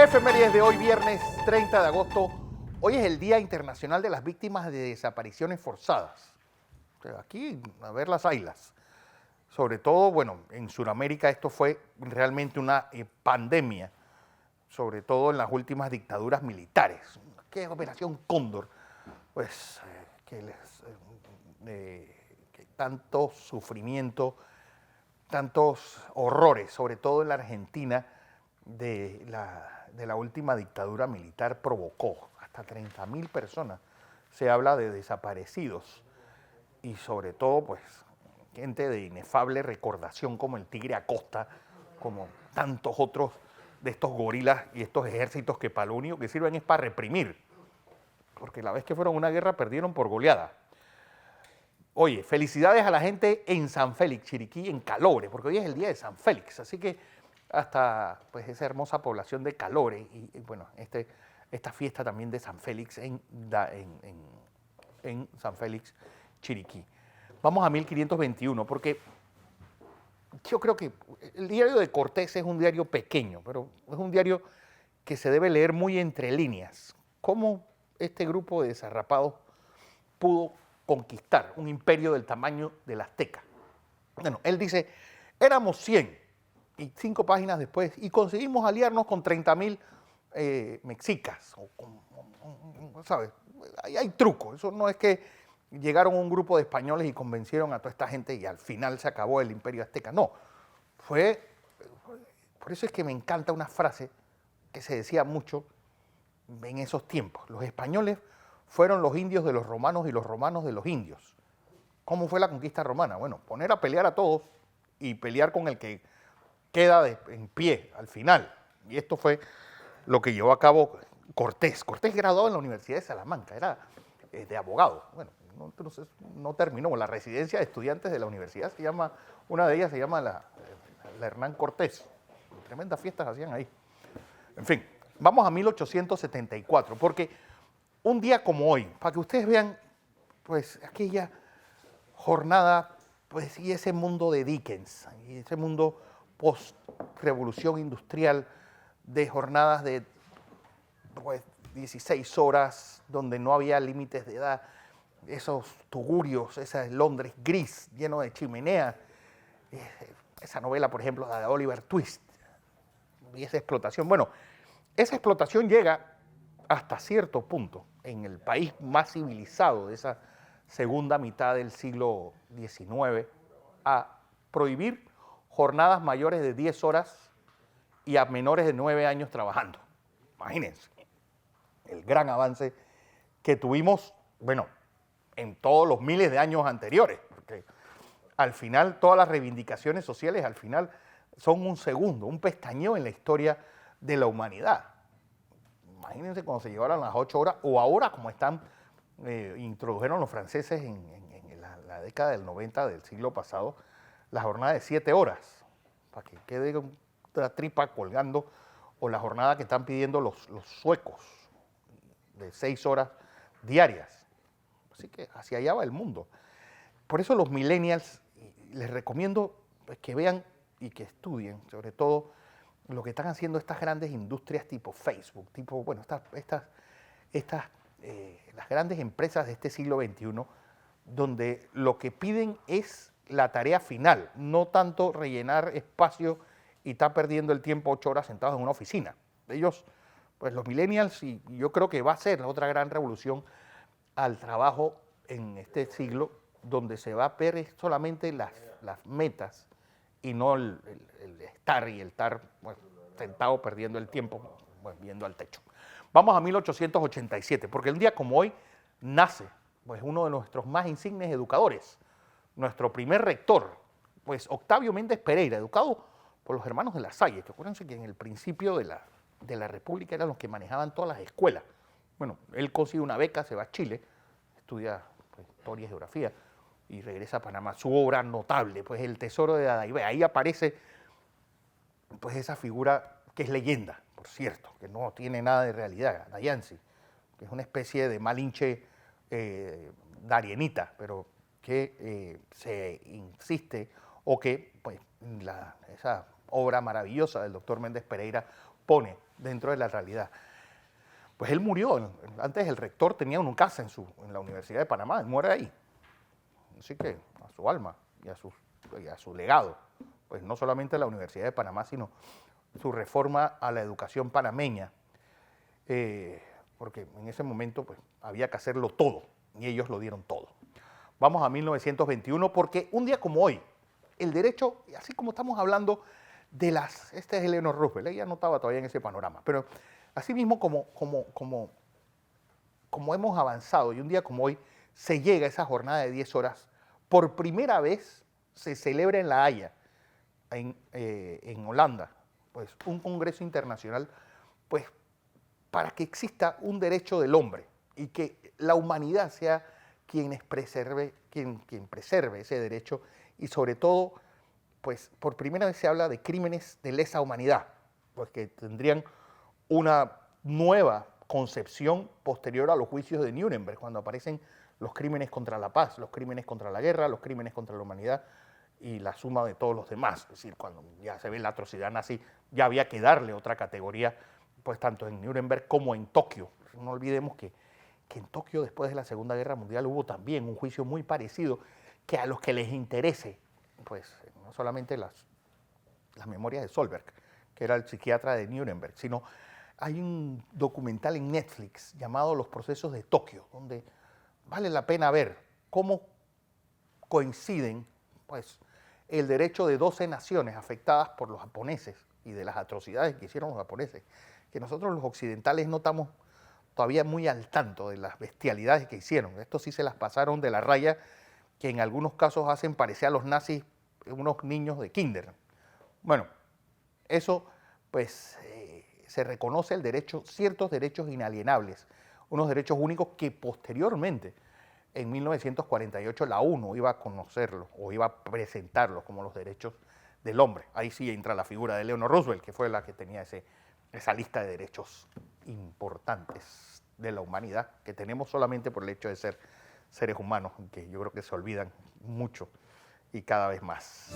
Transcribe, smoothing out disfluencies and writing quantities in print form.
Efemérides de hoy, viernes 30 de agosto. Hoy es el Día Internacional de las Víctimas de Desapariciones Forzadas. Aquí, a ver las haylas. Sobre todo, bueno, en Sudamérica esto fue realmente una pandemia, sobre todo en las últimas dictaduras militares. ¿Qué es Operación Cóndor? Pues que tanto sufrimiento, tantos horrores, sobre todo en la Argentina, de la última dictadura militar provocó. Hasta 30.000 personas se habla de desaparecidos y sobre todo pues gente de inefable recordación como el Tigre Acosta, como tantos otros de estos gorilas y estos ejércitos que para lo único que sirven es para reprimir, porque la vez que fueron a una guerra perdieron por goleada. Oye, felicidades a la gente en San Félix, Chiriquí, en Calore, porque hoy es el día de San Félix, así que hasta pues esa hermosa población de Calore y bueno, esta fiesta también de San Félix en San Félix, Chiriquí. Vamos a 1521, porque yo creo que el diario de Cortés es un diario pequeño, pero es un diario que se debe leer muy entre líneas. ¿Cómo este grupo de desarrapados pudo conquistar un imperio del tamaño del Azteca? Bueno, él dice, éramos 100, y 5 páginas después, y conseguimos aliarnos con 30.000 mexicas, ¿sabes? Hay truco, eso no es que llegaron un grupo de españoles y convencieron a toda esta gente y al final se acabó el imperio azteca, no, por eso es que me encanta una frase que se decía mucho en esos tiempos, los españoles fueron los indios de los romanos y los romanos de los indios. ¿Cómo fue la conquista romana? Bueno, poner a pelear a todos y pelear con el que queda en pie al final. Y esto fue lo que llevó a cabo Cortés. Cortés graduado en la Universidad de Salamanca, era de abogado. Bueno, no terminó. La residencia de estudiantes de la universidad se llama, una de ellas se llama la Hernán Cortés. Tremendas fiestas hacían ahí. En fin, vamos a 1874, porque un día como hoy, para que ustedes vean, pues aquella jornada, pues y ese mundo de Dickens, y ese mundo post-revolución industrial, de jornadas de pues, 16 horas, donde no había límites de edad, esos tugurios, ese Londres gris, lleno de chimeneas, esa novela, por ejemplo, la de Oliver Twist, y esa explotación. Bueno, esa explotación llega hasta cierto punto en el país más civilizado de esa segunda mitad del siglo XIX a prohibir jornadas mayores de 10 horas y a menores de 9 años trabajando. Imagínense el gran avance que tuvimos, bueno, en todos los miles de años anteriores, porque al final todas las reivindicaciones sociales al final son un segundo, un pestañeo en la historia de la humanidad. Imagínense cuando se llevaron las 8 horas, o ahora como introdujeron los franceses en la década del 90 del siglo pasado, la jornada de 7 horas, para que quede una tripa colgando, o la jornada que están pidiendo los suecos, de 6 horas diarias. Así que hacia allá va el mundo. Por eso los millennials, les recomiendo pues, que vean y que estudien, sobre todo, lo que están haciendo estas grandes industrias tipo Facebook, tipo, bueno, las grandes empresas de este siglo XXI, donde lo que piden es la tarea final, no tanto rellenar espacio y estar perdiendo el tiempo 8 horas sentados en una oficina. Ellos, pues los millennials, y yo creo que va a ser otra gran revolución al trabajo en este siglo, donde se va a ver solamente las metas y no el estar bueno, sentado perdiendo el tiempo bueno, viendo al techo. Vamos a 1887, porque un día como hoy nace pues, uno de nuestros más insignes educadores, nuestro primer rector, pues Octavio Méndez Pereira, educado por los hermanos de La Salle. Acuérdense que en el principio de la República eran los que manejaban todas las escuelas. Bueno, él consigue una beca, se va a Chile, estudia pues, historia y geografía, y regresa a Panamá. Su obra notable, pues El Tesoro de Dadaiveh. Ahí aparece pues esa figura que es leyenda, por cierto, que no tiene nada de realidad, Dayansi, que es una especie de Malinche darienita, pero que se insiste, o que pues, esa obra maravillosa del doctor Méndez Pereira pone dentro de la realidad. Pues él murió, antes el rector tenía una casa en la Universidad de Panamá, él muere ahí. Así que a su alma y a su legado, pues no solamente la Universidad de Panamá, sino su reforma a la educación panameña, porque en ese momento pues, había que hacerlo todo, y ellos lo dieron todo. Vamos a 1921, porque un día como hoy, el derecho, así como estamos hablando de este es Eleanor Roosevelt, ella no estaba todavía en ese panorama, pero así mismo como hemos avanzado, y un día como hoy se llega a esa jornada de 10 horas, por primera vez se celebra en La Haya, en Holanda, pues un congreso internacional, pues para que exista un derecho del hombre y que la humanidad sea quien preserve ese derecho, y sobre todo, pues por primera vez se habla de crímenes de lesa humanidad, pues que tendrían una nueva concepción posterior a los juicios de Nuremberg, cuando aparecen los crímenes contra la paz, los crímenes contra la guerra, los crímenes contra la humanidad y la suma de todos los demás. Es decir, cuando ya se ve la atrocidad nazi, ya había que darle otra categoría, pues tanto en Nuremberg como en Tokio. No olvidemos que en Tokio, después de la Segunda Guerra Mundial, hubo también un juicio muy parecido, que a los que les interese, pues no solamente las memorias de Solberg, que era el psiquiatra de Nuremberg, sino hay un documental en Netflix llamado Los procesos de Tokio, donde vale la pena ver cómo coinciden pues, el derecho de 12 naciones afectadas por los japoneses y de las atrocidades que hicieron los japoneses, que nosotros los occidentales no estamos todavía muy al tanto de las bestialidades que hicieron. Estos sí se las pasaron de la raya, que en algunos casos hacen parecer a los nazis unos niños de kinder. Bueno, eso pues se reconoce el derecho, ciertos derechos inalienables, unos derechos únicos que posteriormente, en 1948, la ONU iba a conocerlos o iba a presentarlos como los derechos del hombre. Ahí sí entra la figura de Eleanor Roosevelt, que fue la que tenía esa lista de derechos importantes de la humanidad, que tenemos solamente por el hecho de ser seres humanos, que yo creo que se olvidan mucho y cada vez más.